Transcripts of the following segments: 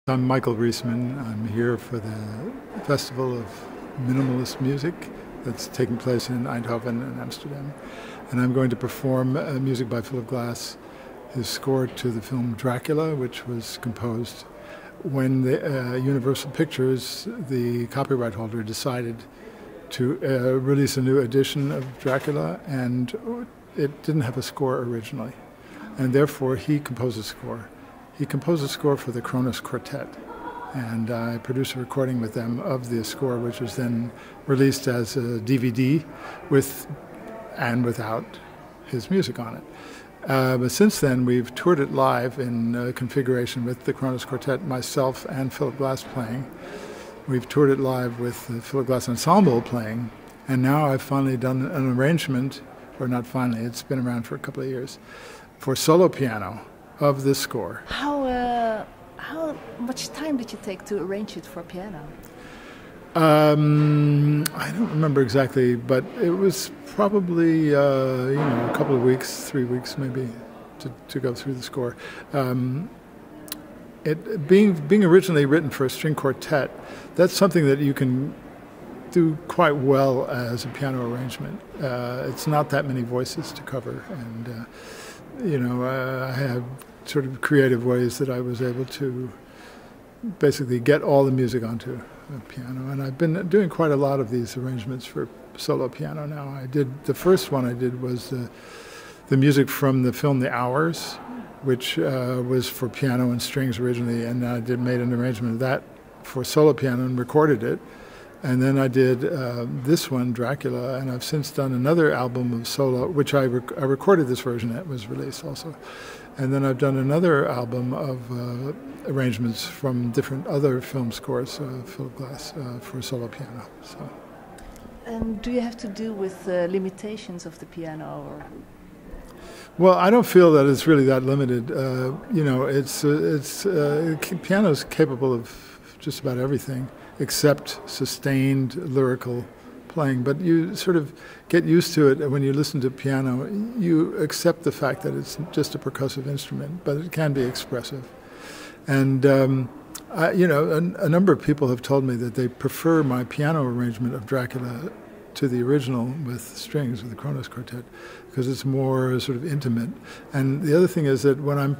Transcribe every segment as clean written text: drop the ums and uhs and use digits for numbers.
I'm Michael Riesman. I'm here for the Festival of Minimalist Music that's taking place in Eindhoven and Amsterdam. And I'm going to perform music by Philip Glass, his score to the film Dracula, which was composed when the Universal Pictures, the copyright holder, decided to release a new edition of Dracula, and it didn't have a score originally. And therefore he composed a score. He composed a score for the Kronos Quartet, and I produced a recording with them of the score, which was then released as a DVD with and without his music on it. But since then, we've toured it live in configuration with the Kronos Quartet, myself and Philip Glass playing. We've toured it live with the Philip Glass Ensemble playing, and now I've finally done an arrangement, or not finally, it's been around for a couple of years, for solo piano of this score. How much time did you take to arrange it for piano? I don't remember exactly, but it was probably a couple of weeks, 3 weeks maybe, to go through the score. It being originally written for a string quartet, that's something that you can do quite well as a piano arrangement. It's not that many voices to cover, and I have sort of creative ways that I was able to basically get all the music onto a piano. And I've been doing quite a lot of these arrangements for solo piano now. The first one I did was the music from the film The Hours, which was for piano and strings originally, and I made an arrangement of that for solo piano and recorded it. And then I did this one, Dracula, and I've since done another album of solo, which I recorded this version that was released also. And then I've done another album of arrangements from different other film scores, Philip Glass, for solo piano. So. And do you have to deal with limitations of the piano? Or? Well, I don't feel that it's really that limited. Piano is capable of just about everything, except sustained lyrical playing. But you sort of get used to it when you listen to piano. You accept the fact that it's just a percussive instrument, but it can be expressive. And a number of people have told me that they prefer my piano arrangement of Dracula to the original with strings, with the Kronos Quartet, because it's more sort of intimate. And the other thing is that when I'm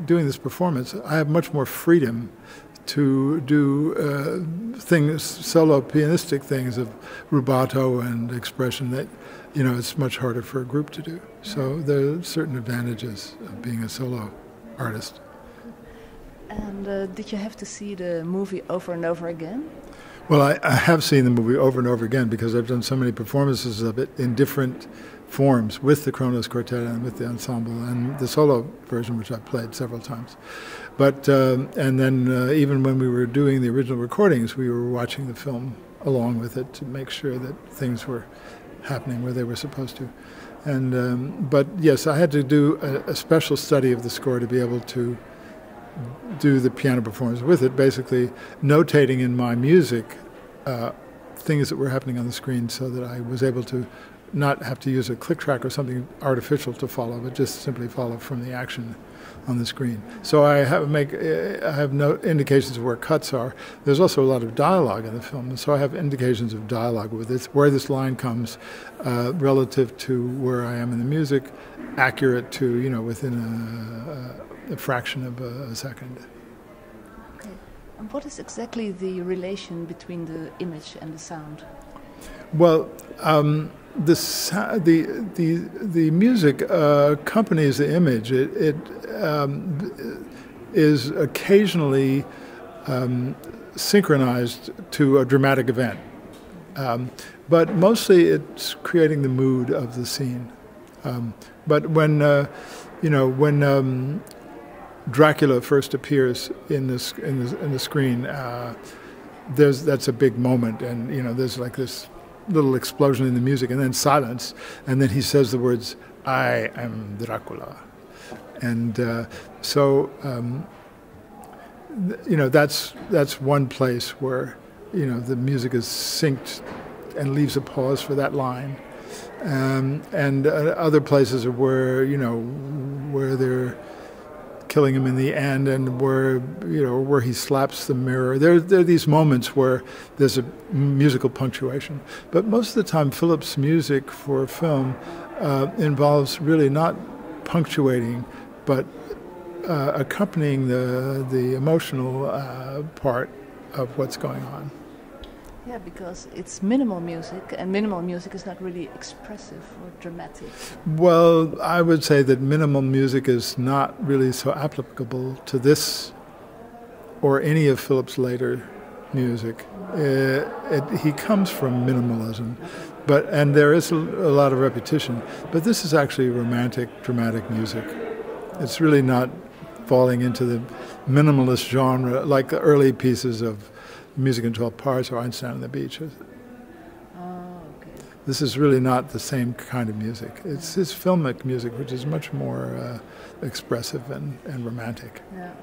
doing this performance, I have much more freedom to do things, solo pianistic things of rubato and expression that, it's much harder for a group to do. So there are certain advantages of being a solo artist. And did you have to see the movie over and over again? Well, I have seen the movie over and over again because I've done so many performances of it in different forms with the Kronos Quartet and with the ensemble and the solo version, which I've played several times. But and then even when we were doing the original recordings, we were watching the film along with it to make sure that things were happening where they were supposed to. And but yes, I had to do a special study of the score to be able to do the piano performance with it, basically notating in my music things that were happening on the screen so that I was able to not have to use a click track or something artificial to follow, but just simply follow from the action on the screen. So I have no indications of where cuts are. There's also a lot of dialogue in the film, and so I have indications of dialogue with it, where this line comes relative to where I am in the music, accurate to, within a fraction of a second. Okay. And what is exactly the relation between the image and the sound? Well, the music accompanies the image. It is occasionally synchronized to a dramatic event, but mostly it's creating the mood of the scene. But when Dracula first appears in the screen, that's a big moment, and there's like this little explosion in the music, and then silence, and then he says the words, "I am Dracula," and that's one place where the music is synced and leaves a pause for that line, and other places are where where they're killing him in the end, and where he slaps the mirror. There are these moments where there's a musical punctuation. But most of the time, Philip's music for film involves really not punctuating, but accompanying the emotional part of what's going on. Yeah, because it's minimal music, and minimal music is not really expressive or dramatic. Well, I would say that minimal music is not really so applicable to this or any of Philip's later music. He comes from minimalism, and there is a lot of repetition, but this is actually romantic, dramatic music. It's really not falling into the minimalist genre like the early pieces of Music in 12 Parts or Einstein on the Beach. Okay. This is really not the same kind of music. It's his filmic music, which is much more expressive and romantic. Yeah.